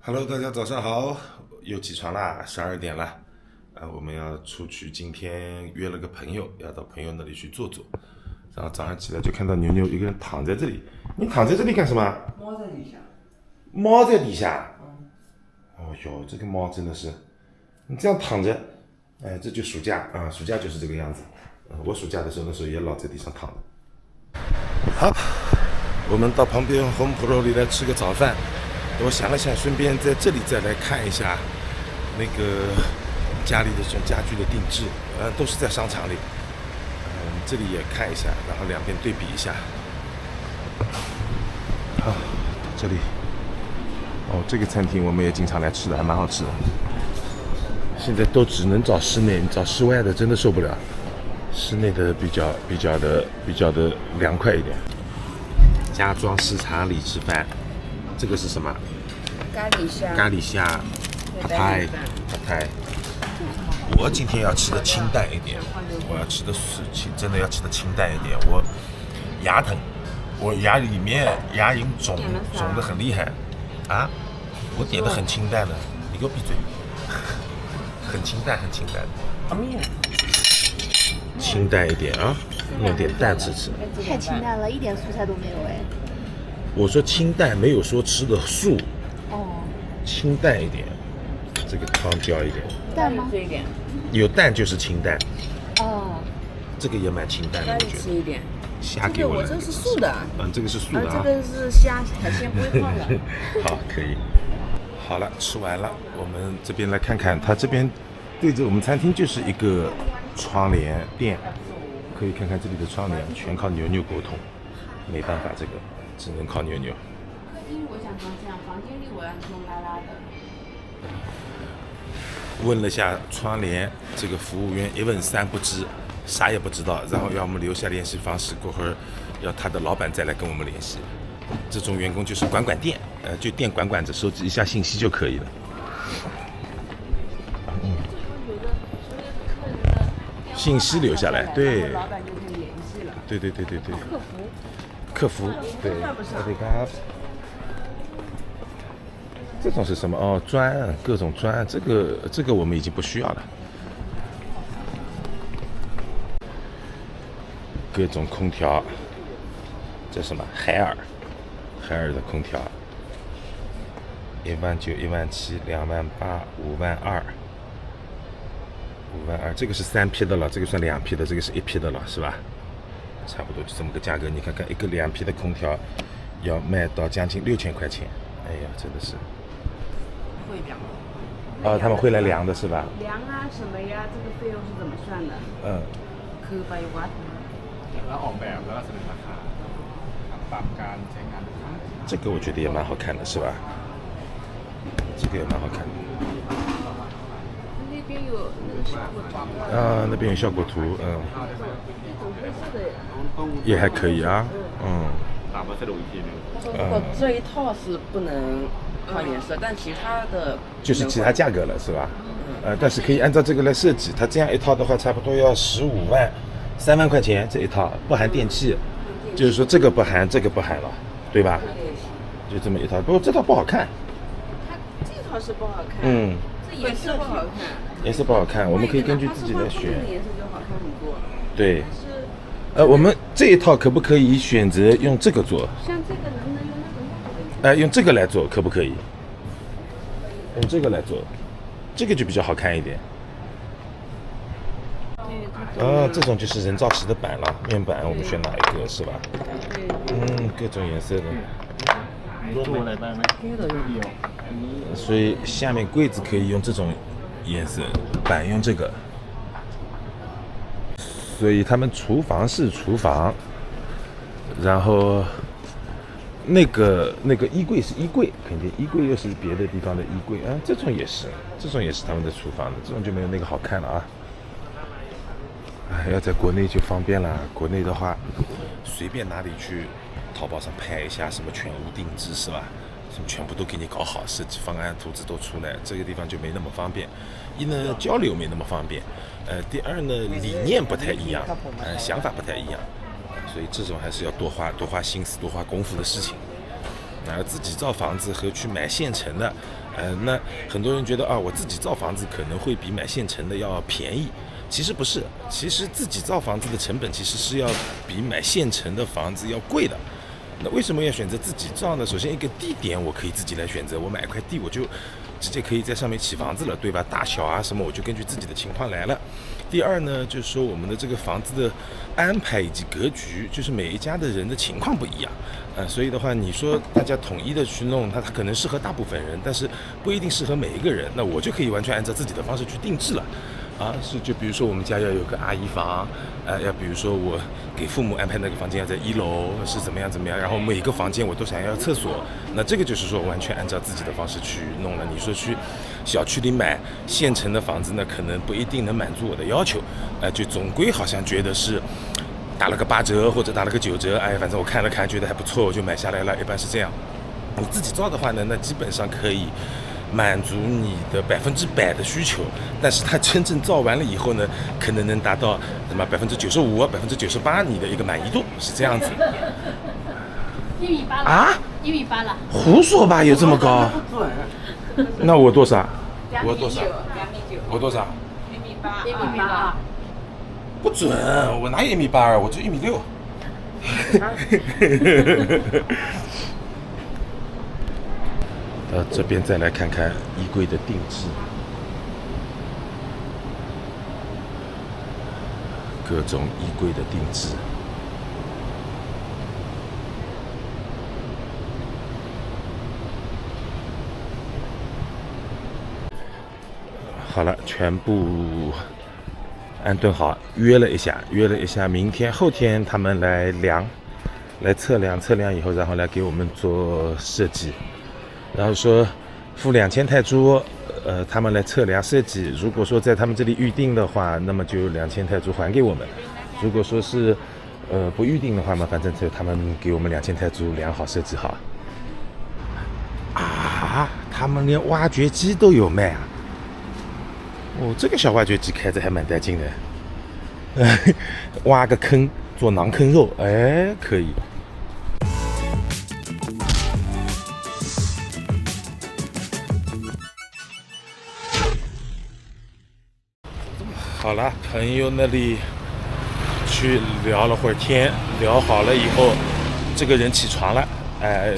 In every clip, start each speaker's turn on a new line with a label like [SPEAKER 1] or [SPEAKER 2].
[SPEAKER 1] Hello，大家早上好，又起床啦，12点了。我们要出去，今天约了个朋友，要到朋友那里去坐坐。然后早上起来就看到牛牛一个人躺在这里，你躺在这里干什么？
[SPEAKER 2] 猫在底下。
[SPEAKER 1] 猫在底下。哦哟，这个猫真的是，你这样躺着，这就暑假啊，暑假就是这个样子。我暑假的时候，那时候也老在地上躺着。好，我们到旁边 Home Pro 里来吃个早饭。我想了想，顺便在这里再来看一下那个家里的这种家具的定制，都是在商场里。这里也看一下，然后两边对比一下。好，这里，这个餐厅我们也经常来吃的，还蛮好吃的。现在都只能找室内，你找室外的真的受不了。室内的比较的凉快一点。家装市场里吃饭。这个是什么？
[SPEAKER 3] 咖喱虾，
[SPEAKER 1] 泰。我今天要吃的清淡一点，我要吃的是真的要吃的清淡一点。我牙疼，我牙里面牙龈肿得很厉害啊！我点的很清淡的，你给我闭嘴！很清淡。清淡一点啊，弄点蛋吃。
[SPEAKER 3] 太清淡了，一点蔬菜都没有哎。
[SPEAKER 1] 我说清淡，没有说吃的素。清淡一点，这个汤浇一点。
[SPEAKER 3] 蛋吗？
[SPEAKER 1] 有蛋就是清淡。这个也蛮清淡的，我觉得。
[SPEAKER 2] 吃一点。
[SPEAKER 1] 虾给我了。
[SPEAKER 2] 我这是素的。
[SPEAKER 1] 这个是素的啊。
[SPEAKER 2] 这个是虾，海鲜不会放的。
[SPEAKER 1] 好，可以。好了，吃完了，我们这边来看看，它这边对着我们餐厅就是一个窗帘店，可以看看这里的窗帘，全靠牛牛沟通，没办法，这个只能靠牛牛。
[SPEAKER 3] 客厅我想装这样，房间里我要弄拉拉的。
[SPEAKER 1] 问了下窗帘，这个服务员一问三不知，啥也不知道，然后要我们留下联系方式，过会儿要他的老板再来跟我们联系。这种员工就是管店，就店管着，收集一下信息就可以了。信息留下来，对。
[SPEAKER 2] 老板就可以联系了。
[SPEAKER 1] 对。客服，对。这种是什么？砖，各种砖，这个我们已经不需要了。各种空调，这什么？海尔的空调，19000、17000、28000、52000。这个是3批的了，这个算2批的，这个是1批的了，是吧？差不多就这么个价格。你看看，一个2批的空调要卖到将近6000块钱，哎呀，真的是。
[SPEAKER 2] 会量。
[SPEAKER 1] 他们会来量的是吧？
[SPEAKER 2] 量啊什么呀？这个费用是怎么算的？คือไปวัดแล้วออกแบบแล้วก็เสนอราคาตามการใช้งานลูกค้า。
[SPEAKER 1] 这个我觉得也蛮好看的，是吧？这个也蛮好看的。
[SPEAKER 2] 那边有那个效果图。
[SPEAKER 1] 那边有效果图，
[SPEAKER 2] 那种黑色的。
[SPEAKER 1] 也还可以啊，
[SPEAKER 2] 如果这一套是不能换颜色，但其他的
[SPEAKER 1] 就是其他价格了，是吧？但是可以按照这个来设计，它这样一套的话，差不多要15万、3万块钱这一套，不含电器，就是说这个不含，这个不含了，对吧？就这么一套，不过这套不好看。
[SPEAKER 2] 它这套是不好看，这颜色不好看，
[SPEAKER 1] 颜色不好看，我们可以根据自己来选。
[SPEAKER 2] 颜色就好看很多。
[SPEAKER 1] 对。我们这一套可不可以选择用这个做？
[SPEAKER 2] 像这个能不能用那个？
[SPEAKER 1] 用这个来做可不可以？用这个来做，这个就比较好看一点。这种就是人造石的板了，面板我们选哪一个是吧？各种颜色的。所以下面柜子可以用这种颜色，板用这个。所以他们厨房是厨房，然后那个衣柜是衣柜，肯定衣柜又是别的地方的衣柜啊，这种也是他们的厨房的，这种就没有那个好看了啊。要在国内就方便了，国内的话随便哪里去淘宝上拍一下什么全屋定制是吧？什么全部都给你搞好，设计方案图纸都出来，这个地方就没那么方便。一呢交流没那么方便，第二呢理念不太一样，想法不太一样，所以这种还是要多花心思、多花功夫的事情。自己造房子和去买现成的，那很多人觉得啊，我自己造房子可能会比买现成的要便宜。其实不是，其实自己造房子的成本其实是要比买现成的房子要贵的。那为什么要选择自己造呢？首先一个地点我可以自己来选择，我买一块地我就直接可以在上面起房子了，对吧？大小啊什么我就根据自己的情况来了。第二呢，就是说我们的这个房子的安排以及格局，就是每一家的人的情况不一样，所以的话，你说大家统一的去弄，它可能适合大部分人，但是不一定适合每一个人。那我就可以完全按照自己的方式去定制了。就比如说我们家要有个阿姨房，要比如说我给父母安排那个房间要在1楼是怎么样，然后每个房间我都想要厕所，那这个就是说完全按照自己的方式去弄了。你说去小区里买现成的房子呢，可能不一定能满足我的要求，就总归好像觉得是打了个8折或者打了个9折，反正我看了看觉得还不错，我就买下来了，一般是这样。你自己造的话呢，那基本上可以满足你的100%的需求，但是它真正造完了以后呢，可能能达到什么95%、98%你的一个满意度，是这样子。
[SPEAKER 3] 1.8米
[SPEAKER 1] 啊
[SPEAKER 3] ？1.8米了？
[SPEAKER 1] 胡说吧，有这么高？那我多少？我多少？
[SPEAKER 3] 2.9米。
[SPEAKER 1] 我多少
[SPEAKER 3] ？1.8米啊？
[SPEAKER 1] 不准，我哪有1.8米，我就1.6米。这边再来看看衣柜的定制，各种衣柜的定制。好了，全部安顿好，约了一下，明天后天他们来测量以后，然后来给我们做设计。然后说付2000泰铢，他们来测量设计。如果说在他们这里预定的话，那么就2000泰铢还给我们；如果说是不预定的话嘛，反正就他们给我们2000泰铢量好设计好。他们连挖掘机都有卖啊！这个小挖掘机开着还蛮带劲的，挖个坑做馕坑肉，可以。好了，朋友那里去聊了会儿天，聊好了以后，这个人起床了，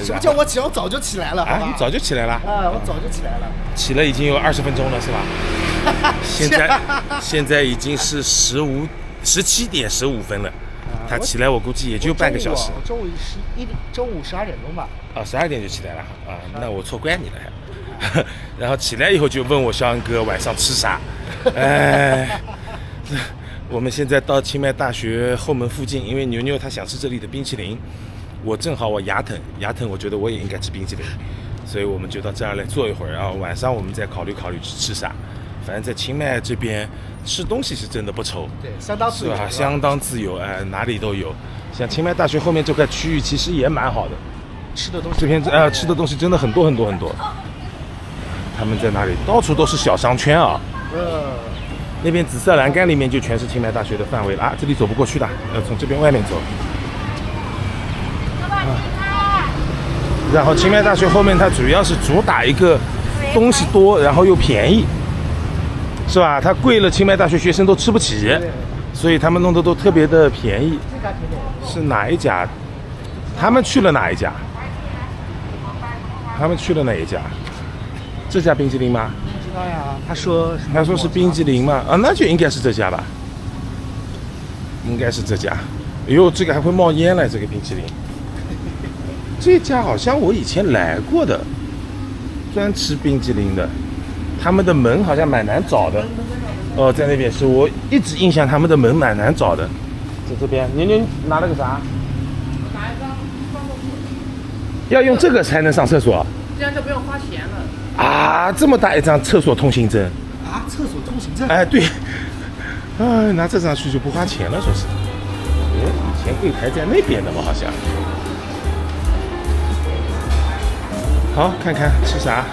[SPEAKER 4] 什么叫我起？我早就起来了，
[SPEAKER 1] 你早就起来了？
[SPEAKER 4] 我早就起来了，
[SPEAKER 1] 起了已经有20分钟了，是吧？现在已经是17点15分了，他起来我估计也就半个小时。
[SPEAKER 4] 中午12点钟吧。
[SPEAKER 1] 12点就起来了那我错怪你了还。然后起来以后就问我肖恩哥晚上吃啥，我们现在到清迈大学后门附近，因为牛牛他想吃这里的冰淇淋，我正好我牙疼，我觉得我也应该吃冰淇淋，所以我们就到这儿来坐一会儿，然后晚上我们再考虑吃啥。反正在清迈这边吃东西是真的不愁，
[SPEAKER 4] 对，相当自由，
[SPEAKER 1] 是吧？相当自由，哪里都有。像清迈大学后面这块区域其实也蛮好的，
[SPEAKER 4] 吃的东西
[SPEAKER 1] 这边吃的东西真的很多很多很多。他们在哪里？到处都是小商圈啊。那边紫色栏杆里面就全是清迈大学的范围了这里走不过去的，要从这边外面走。然后清迈大学后面它主要是主打一个东西多，然后又便宜，是吧？它贵了，清迈大学学生都吃不起，所以他们弄的都特别的便宜。是哪一家？他们去了哪一家？这家冰淇淋吗？
[SPEAKER 4] 不知道呀，他说
[SPEAKER 1] 是冰淇淋吗？那就应该是这家吧。应该是这家。哎呦，这个还会冒烟了，这个冰淇淋。这家好像我以前来过的，专吃冰淇淋的。他们的门好像蛮难找的。在那边是我一直印象他们的门蛮难找的。在这边，您拿了个啥？
[SPEAKER 2] 拿一张窗户纸。
[SPEAKER 1] 要用这个才能上厕所？
[SPEAKER 2] 这样就不用花钱了。
[SPEAKER 1] 这么大一张厕所通行证
[SPEAKER 4] 厕所通行证？
[SPEAKER 1] 对，拿这张去就不花钱了，说是。以前柜台在那边的嘛，好像。好，看看吃啥。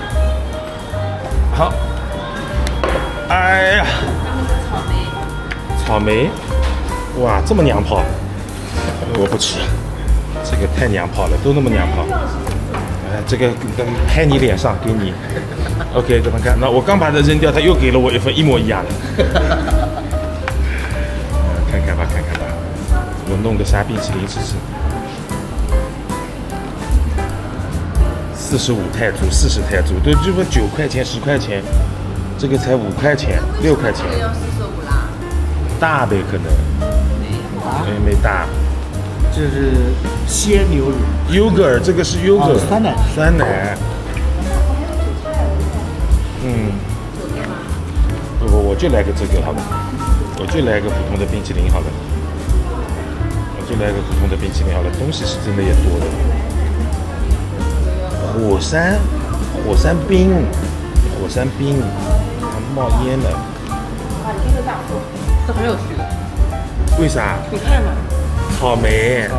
[SPEAKER 1] 好。哎呀。草莓。哇，这么娘炮！我不吃，这个太娘炮了，都那么娘炮。这个拍你脸上给你。OK， 各位看，那我刚把它扔掉，他又给了我一份一模一样的。看看吧，看看吧，我弄个啥冰淇淋吃吃。45泰铢，40泰铢，都这不9块钱、10块钱，这个才5块钱、6块钱。
[SPEAKER 3] 这个要45啦。
[SPEAKER 1] 大呗，可能。没大。
[SPEAKER 4] 这是鲜牛乳
[SPEAKER 1] yogurt， 这个是 yogurt，、
[SPEAKER 4] 酸奶。
[SPEAKER 1] 酸奶。我就来个这个好了，我就来个普通的冰淇淋好了，东西是真的也多的。火山冰，还冒烟了。
[SPEAKER 2] 这很有趣的。
[SPEAKER 1] 为啥？
[SPEAKER 2] 你看嘛，
[SPEAKER 1] 草莓。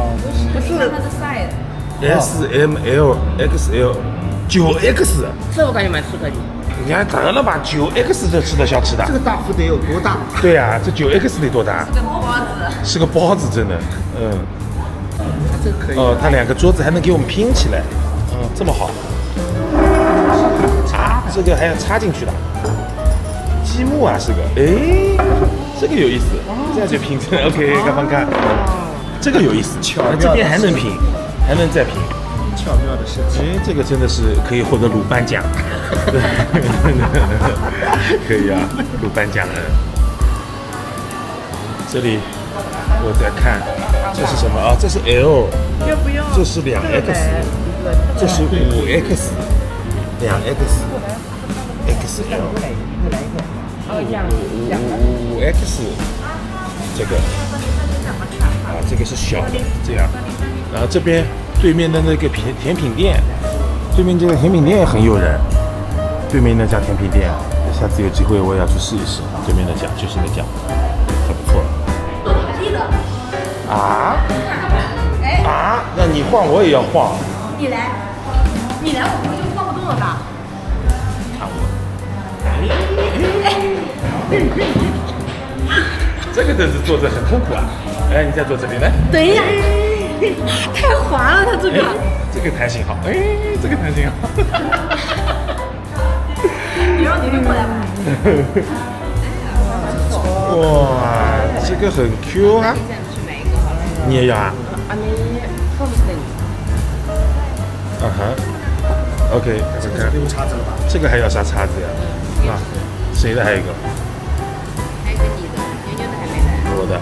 [SPEAKER 3] 不是它的 size。S
[SPEAKER 1] M L X L 9X，
[SPEAKER 2] 这我感觉蛮适合你。
[SPEAKER 1] 你看得了吧，9X 这吃得消吃的。
[SPEAKER 4] 这个大幅得有多大？
[SPEAKER 1] 对呀、这9X 得多大？
[SPEAKER 3] 这个包子。
[SPEAKER 1] 是个包子，真的。
[SPEAKER 4] 这个可以。
[SPEAKER 1] 它2个桌子还能给我们拼起来，这么好。这个还要插进去的。积木啊，是个，这个有意思，这样就拼成 OK， 看，这个有意思，这边还能拼，还能再拼。
[SPEAKER 4] 巧妙的设计，
[SPEAKER 1] 这个真的是可以获得鲁班奖，可以啊，鲁班奖。这里我在看，这是什么啊？这是 L，
[SPEAKER 2] 要不要？
[SPEAKER 1] 这是2X， 这是5X， 2X，XL， 5X， 这个这个是小的，这样，然后这边。对面的那个甜品店，对面这个甜品店也很诱人。对面那家甜品店，下次有机会我也要去试一试。对面那家就是那家，还不错。那你晃我也要晃。
[SPEAKER 3] 你来，我不就晃不动了吧？
[SPEAKER 1] 看我。这个凳子坐着很痛苦啊！你再坐这里来。
[SPEAKER 3] 等一下。太滑了，它这个。
[SPEAKER 1] 这个弹性好，这个弹性好。
[SPEAKER 3] 你让女女过来吧。
[SPEAKER 1] 哇，这个很 Q 啊！你也要啊？OK， 看，
[SPEAKER 4] 没有叉子了吧？
[SPEAKER 1] 这个还要啥叉子呀？谁的还有一个？
[SPEAKER 3] 还有一个你的，妞妞的还没来。
[SPEAKER 1] 我的。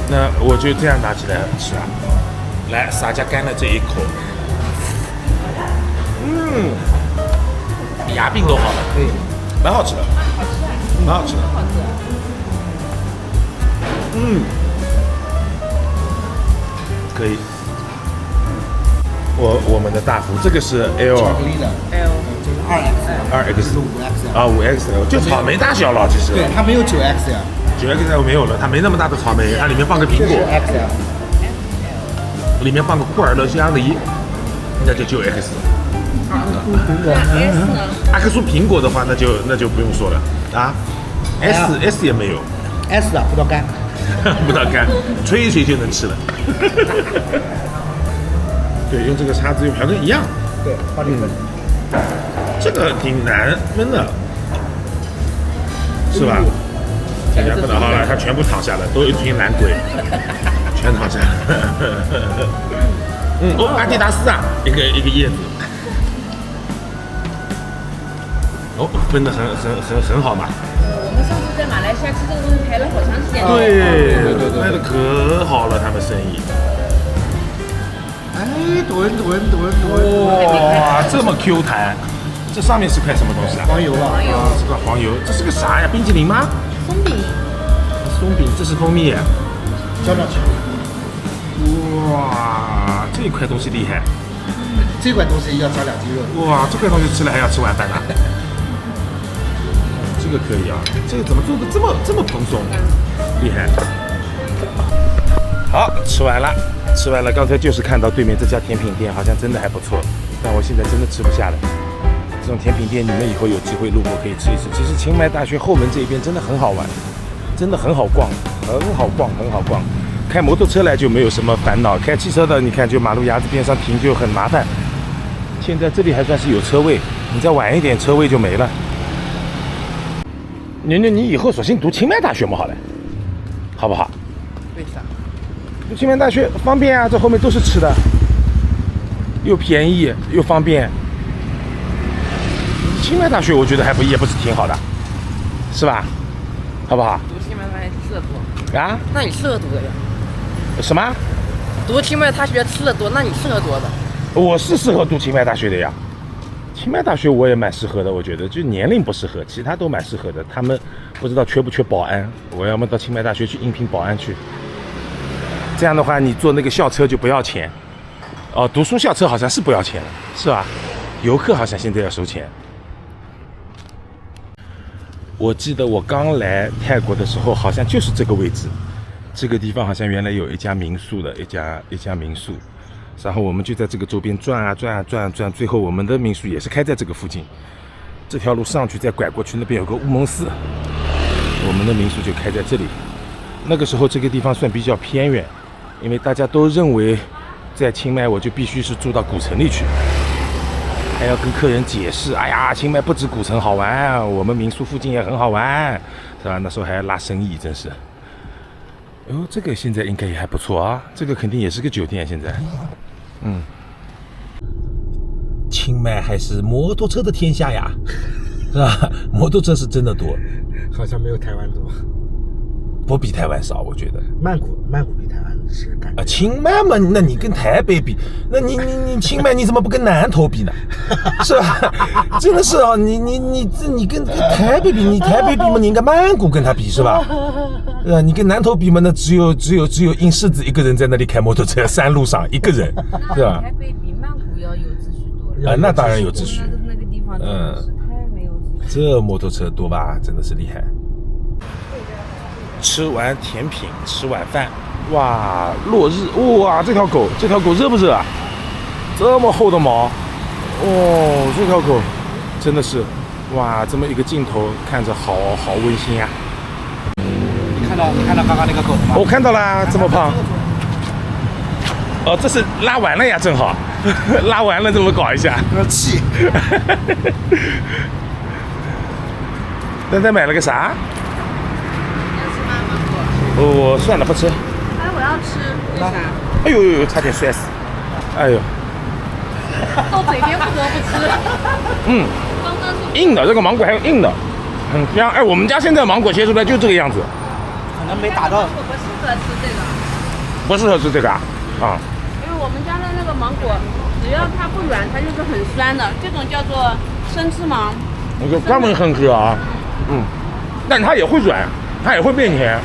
[SPEAKER 1] 那我就这样拿起来吃啊！来，洒家干了这一口，牙鬓都好了，蛮好吃的，蛮好吃的。
[SPEAKER 4] 可以。
[SPEAKER 1] 我们的大福，这个是 L，
[SPEAKER 4] 巧克力的
[SPEAKER 2] L，
[SPEAKER 4] 这是2X，
[SPEAKER 1] 2X，
[SPEAKER 4] 5X
[SPEAKER 1] 啊5X， 就草莓大小了，其实。
[SPEAKER 4] 对，它没有9X 呀。
[SPEAKER 1] 9X 没有了，它没那么大的草莓，它里面放个苹果，
[SPEAKER 4] XL，
[SPEAKER 1] 里面放个库尔德香梨，那就 9X。阿克苏苹果的话，那就不用说了啊。S 也没有
[SPEAKER 4] ，S 啊，葡萄干，
[SPEAKER 1] 葡萄干，吹一吹就能吃了。对，用这个叉子用瓢根一样。
[SPEAKER 4] 对，花里粉。
[SPEAKER 1] 这个挺难焖的，是吧？人家不能好了，他全部躺下了，都一群懒鬼，全躺下了。阿迪达斯啊，一个叶子。分得很好嘛。
[SPEAKER 3] 我们上次在马来西亚吃这个东西排了好长时间。
[SPEAKER 1] 对，卖的可好了，他们生意。
[SPEAKER 4] 滚！
[SPEAKER 1] 哇，这么 Q 弹，这上面是块什么东西啊？
[SPEAKER 4] 黄油啊，
[SPEAKER 1] 是个黄油，这是个啥呀？冰淇淋吗？
[SPEAKER 3] 松饼。
[SPEAKER 1] 松饼，这是蜂蜜。
[SPEAKER 4] 浇上去。
[SPEAKER 1] 哇，这块东西厉害。
[SPEAKER 4] 这块东西要加2斤肉。
[SPEAKER 1] 哇，这块东西吃了还要吃晚饭呢。这个可以啊，这个怎么做的这么蓬松，厉害。好，吃完了。刚才就是看到对面这家甜品店好像真的还不错，但我现在真的吃不下了。这种甜品店你们以后有机会路过可以吃一吃。其实清迈大学后门这一边真的很好玩，真的很好逛，很好逛。开摩托车来就没有什么烦恼，开汽车的你看就马路牙子边上停就很麻烦。现在这里还算是有车位，你再晚一点车位就没了。你以后索性读清迈大学嘛好了，好不好？
[SPEAKER 4] 为啥？
[SPEAKER 1] 读清迈大学方便啊，这后面都是吃的，又便宜又方便。清迈大学我觉得也不是挺好的，是吧？好不好？
[SPEAKER 2] 读清迈大学吃的多
[SPEAKER 1] 啊？
[SPEAKER 2] 那你吃的多呀？
[SPEAKER 1] 什么？
[SPEAKER 2] 读清迈大学吃的多，那你适合多的？
[SPEAKER 1] 我是适合读清迈大学的呀。清迈大学我也蛮适合的，我觉得就年龄不适合，其他都蛮适合的。他们不知道缺不缺保安，我要么到清迈大学去应聘保安去。这样的话，你坐那个校车就不要钱。哦，读书校车好像是不要钱了，是吧？游客好像现在要收钱。我记得我刚来泰国的时候，好像就是这个位置，这个地方好像原来有一家民宿的，一家民宿，然后我们就在这个周边转啊转啊转啊转，最后我们的民宿也是开在这个附近。这条路上去再拐过去，那边有个乌蒙寺，我们的民宿就开在这里。那个时候这个地方算比较偏远，因为大家都认为在清迈我就必须是住到古城里去。还要跟客人解释，哎呀，清迈不止古城好玩，我们民宿附近也很好玩，是吧？那时候还要拉生意，真是。哦，这个现在应该也还不错啊，这个肯定也是个酒店现在。清迈还是摩托车的天下呀，是吧？摩托车是真的多，
[SPEAKER 4] 好像没有台湾多。
[SPEAKER 1] 不比台湾少，我觉得。
[SPEAKER 4] 曼谷比台湾是感觉。
[SPEAKER 1] 清迈嘛，那你跟台北比，那你清迈你怎么不跟南投比呢？是吧？真的是啊，你跟台北比，你台北比嘛，你应该曼谷跟他比是吧？你跟南投比嘛，那只有殷世子一个人在那里开摩托车，山路上一个人，是吧？
[SPEAKER 3] 台北比曼谷要有秩序多了。
[SPEAKER 1] 那当然有秩序。
[SPEAKER 3] 那个地方真的是太没有秩序。
[SPEAKER 1] 这摩托车多吧，真的是厉害。吃完甜品，吃晚饭，哇，落日，哇，这条狗热不热啊？这么厚的毛，哦，这条狗真的是，哇，这么一个镜头看着好温馨啊！
[SPEAKER 4] 你看到刚刚那个狗了吗？
[SPEAKER 1] 我看到啦，这么胖。哦，这是拉完了呀，正好，拉完了这么搞一下。
[SPEAKER 4] 气。
[SPEAKER 1] 丹丹买了个啥？我算了，不吃。
[SPEAKER 3] 哎，我要吃，为啥？
[SPEAKER 1] 哎呦，差点摔死！哎呦，
[SPEAKER 3] 到嘴边不得不吃。刚刚是
[SPEAKER 1] 硬的，这个芒果还有硬的，很香。哎，我们家现在芒果切出来就这个样子。
[SPEAKER 4] 可能没打到。
[SPEAKER 3] 我不适合吃这个。
[SPEAKER 1] 不适合吃这个啊？啊。
[SPEAKER 3] 因为我们家的那个芒果，只要它不软，它就是很酸的，这种叫做生吃芒。
[SPEAKER 1] 我就专门生吃啊。但它也会软，它也会变甜。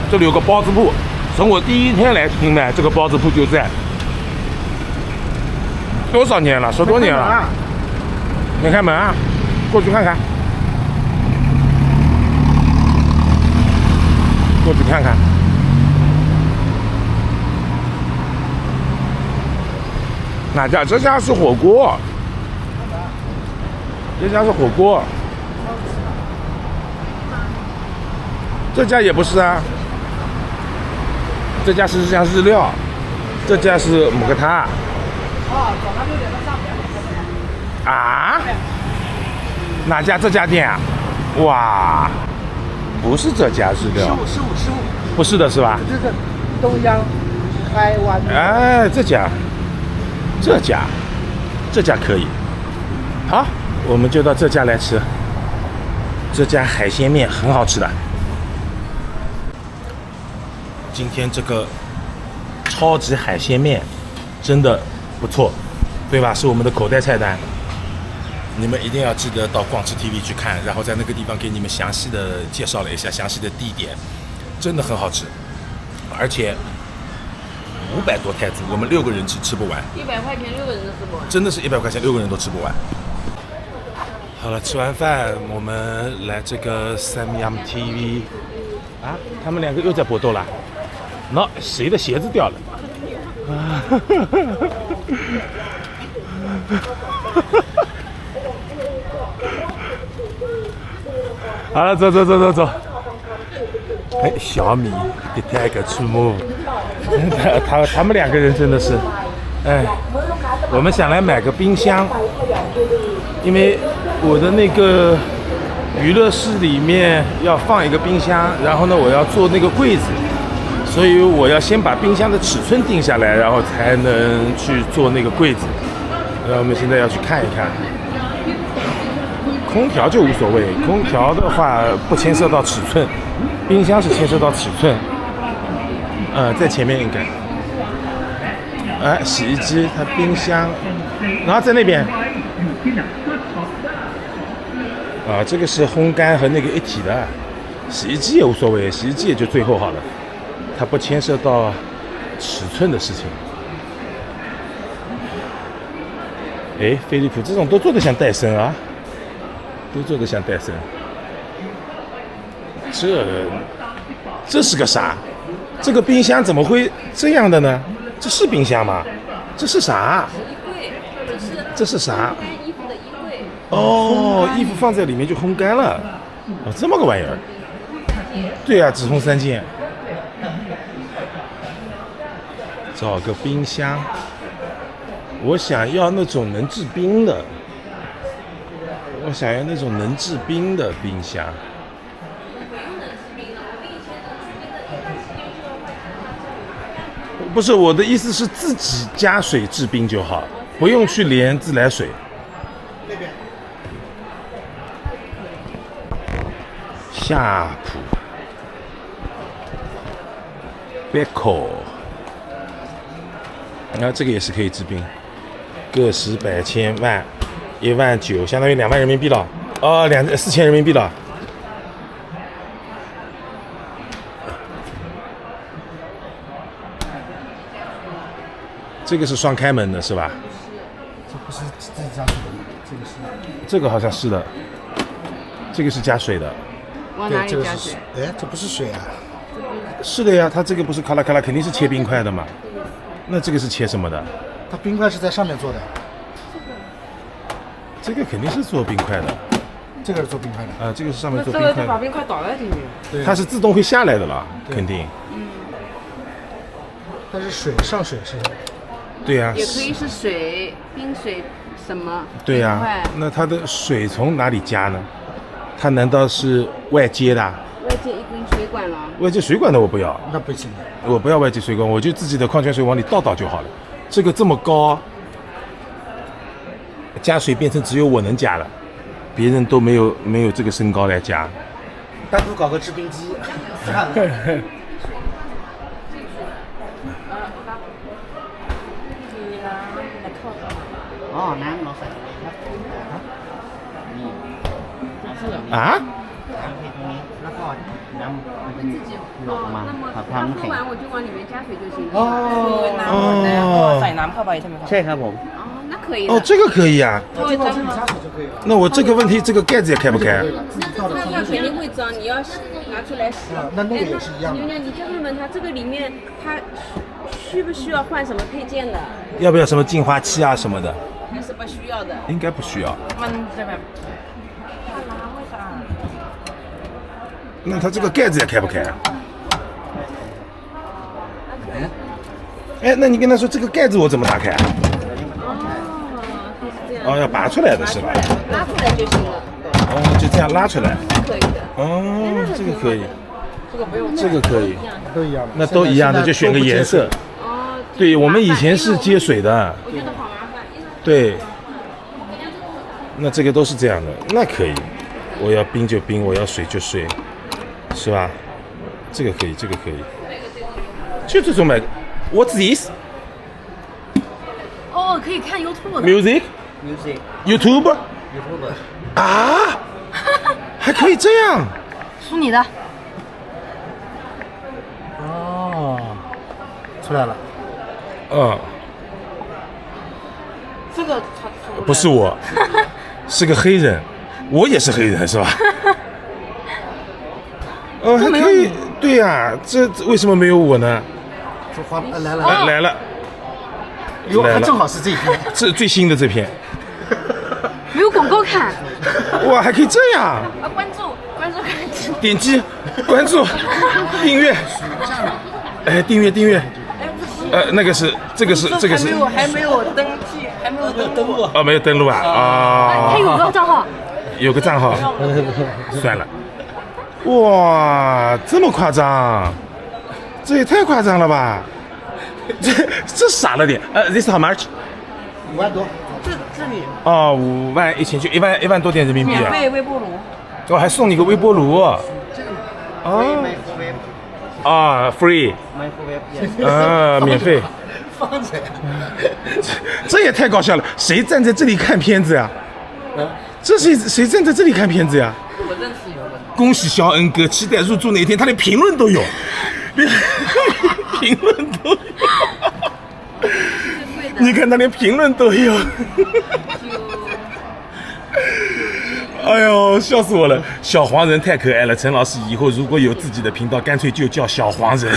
[SPEAKER 1] 这里有个包子铺，从我第一天来清迈，这个包子铺就在。多少年了？10多年了。没开门啊？过去看看。过去看看。哪家？这家是火锅。这家是火锅。这家也不是啊。这家是像日料，这家是姆克塔。
[SPEAKER 4] 早上6点到上午2点。
[SPEAKER 1] 啊？哪家？这家店啊？哇，不是这家日料。
[SPEAKER 4] 15，
[SPEAKER 1] 不是的是吧？
[SPEAKER 4] 这是东央台湾。
[SPEAKER 1] 哎，这家可以。好，我们就到这家来吃。这家海鲜面很好吃的。今天这个超级海鲜面真的不错，对吧？是我们的口袋菜单，你们一定要记得到逛吃 TV 去看，然后在那个地方给你们详细的介绍了一下详细的地点，真的很好吃，而且500多泰铢，我们6个人吃不完
[SPEAKER 3] ，100块钱6个人都吃不完，
[SPEAKER 1] 真的是100块钱6个人都吃不完。好了，吃完饭我们来这个Samyang TV啊，他们2个又在搏斗了。那谁的鞋子掉了？好了，走。哎，小米给带个出没，他们两个人真的是，哎，我们想来买个冰箱，因为我的那个娱乐室里面要放一个冰箱，然后呢，我要做那个柜子，所以我要先把冰箱的尺寸定下来，然后才能去做那个柜子。我们现在要去看一看。空调就无所谓，空调的话不牵涉到尺寸，冰箱是牵涉到尺寸。在前面应该。洗衣机，它冰箱，然后在那边。这个是烘干和那个一体的，洗衣机也无所谓，洗衣机也就最后好了，它不牵涉到尺寸的事情。哎，飞利浦这种都做得像戴森啊。都做得像戴森，这是个啥？这个冰箱怎么会这样的呢？这是冰箱吗？这是啥？
[SPEAKER 3] 衣柜，
[SPEAKER 1] 这是啥？
[SPEAKER 3] 干衣服的衣柜。
[SPEAKER 1] 哦，衣服放在里面就烘干了。这么个玩意儿。对啊，只烘3件。找个冰箱，我想要那种能制冰的。我想要那种能制冰的冰箱。不是，我的意思是自己加水制冰就好，不用去连自来水。夏普 Beko， 然后这个也是可以制冰，个十百千万。19000，相当于2万人民币了。4000人民币了。这个是双开门的是吧？
[SPEAKER 5] 这不是自己加水的，这个是。
[SPEAKER 1] 这个好像是的，这个是加水的。
[SPEAKER 3] 往哪里加水？
[SPEAKER 5] 哎，这不是水啊？
[SPEAKER 1] 是的呀，它这个不是咔啦咔啦，肯定是切冰块的嘛。那这个是切什么的？
[SPEAKER 5] 它冰块是在上面做的。
[SPEAKER 1] 这个肯定是做冰块的，
[SPEAKER 5] 这个是做冰块的
[SPEAKER 1] 这个是上面做冰块的。
[SPEAKER 2] 这个就把冰块倒在里面，
[SPEAKER 5] 对，
[SPEAKER 1] 它是自动会下来的了，肯定。
[SPEAKER 5] 但是水上水是。
[SPEAKER 1] 对呀。
[SPEAKER 3] 也可以是水、冰水什么。
[SPEAKER 1] 对呀。那它的水从哪里加呢？它难道是外接的？
[SPEAKER 3] 外接一根水管了。
[SPEAKER 1] 外接水管的我不要。
[SPEAKER 5] 那不行的。
[SPEAKER 1] 我不要外接水管，我就自己的矿泉水往里倒就好了。这个这么高。加水变成只有我能加了，别人都没有这个身高来加。
[SPEAKER 5] 单独搞个制冰机。
[SPEAKER 1] 啊？
[SPEAKER 3] 它喝完我就往里面加水就行了。
[SPEAKER 2] 哦，ใส่น้ำเข้าไปใช่ไหมครับ？
[SPEAKER 6] ใช่ครับผม。
[SPEAKER 3] 那可以的。
[SPEAKER 1] 这个可以啊。
[SPEAKER 5] 它这个加水就可以了。
[SPEAKER 1] 那我这个问题，这个盖子也开不开？
[SPEAKER 3] 那它肯定会脏，你要拿出来洗。
[SPEAKER 5] 那个也是一样的。
[SPEAKER 3] 娘娘，你就问问他，这个里面它需不需要换什么配件的？
[SPEAKER 1] 要不要什么净化器啊什么的？
[SPEAKER 3] 还是不需要的？
[SPEAKER 1] 应该不需要。
[SPEAKER 2] มันจะแบบถ้าล้างไม่สะอาด。
[SPEAKER 1] 那它这个盖子也开不开啊？哎，那你跟他说这个盖子我怎么打开啊？哦，要拔出来的是吧？
[SPEAKER 3] 拉出来就行了。
[SPEAKER 1] 哦，就这样拉出来。
[SPEAKER 3] 可以的。
[SPEAKER 1] 哦，这个可以。
[SPEAKER 2] 这个不用。
[SPEAKER 1] 这个可以。
[SPEAKER 5] 都一样的。
[SPEAKER 1] 那都一样的，就选个颜色。
[SPEAKER 3] 哦。
[SPEAKER 1] 对，我们以前是接水的。
[SPEAKER 3] 我觉得好麻烦。
[SPEAKER 1] 对。那这个都是这样的，那可以。我要冰就冰，我要水就水，是吧？这个可以，这个可以。就这种买。What's this?
[SPEAKER 3] 哦，可以看 YouTube 的。
[SPEAKER 1] Music? YouTube? 啊？还可以这样？
[SPEAKER 3] 属你的。
[SPEAKER 5] 哦，出来了。
[SPEAKER 3] 这个
[SPEAKER 1] 不是我，是个黑人，我也是黑人，是吧？还可以，对呀，这为什么没有我呢？来了，
[SPEAKER 5] 哟，还正好是这一篇，
[SPEAKER 1] 这最新的这篇，
[SPEAKER 3] 没有广告看，
[SPEAKER 1] 哇，还可以这样，
[SPEAKER 3] 关注，
[SPEAKER 1] 点击，关注、订阅，哎，订阅。那个是这个是
[SPEAKER 2] 还没有登记，还没有登录
[SPEAKER 1] 哦，没有登录啊啊！
[SPEAKER 3] 他有个账号，
[SPEAKER 1] 有个账号，算了。哇，这么夸张，这也太夸张了吧！这傻了点。This how much？
[SPEAKER 5] 5万多。
[SPEAKER 2] 这里
[SPEAKER 1] 哦，51000，1万多点人民币啊！
[SPEAKER 2] 免费微波炉，
[SPEAKER 1] 我还送你个微波炉。哦。啊 ，free。免费。
[SPEAKER 5] 放着。
[SPEAKER 1] 这也太搞笑了！谁站在这里看片子呀？这谁站在这里看片子呀？
[SPEAKER 2] 我认识有个。
[SPEAKER 1] 恭喜小恩哥，期待入住那一天，他连评论都有，评论都有。你看他连评论都有。哎呦，笑死我了！小黄人太可爱了，陈老师以后如果有自己的频道，干脆就叫小黄人，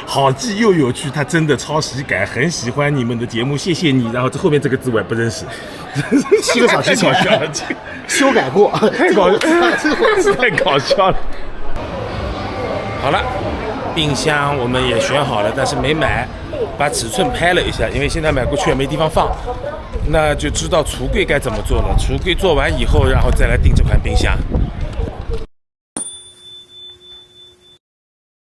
[SPEAKER 1] 好记又有趣。他真的超喜感，很喜欢你们的节目，谢谢你。然后这后面这个字我也不认识
[SPEAKER 5] 7个小时前
[SPEAKER 1] 太搞笑了，
[SPEAKER 5] 修改过，
[SPEAKER 1] 太搞笑，太搞笑了。好了，冰箱我们也选好了，但是没买，把尺寸拍了一下，因为现在买过去也没地方放。那就知道橱柜该怎么做了。橱柜做完以后，然后再来订这款冰箱。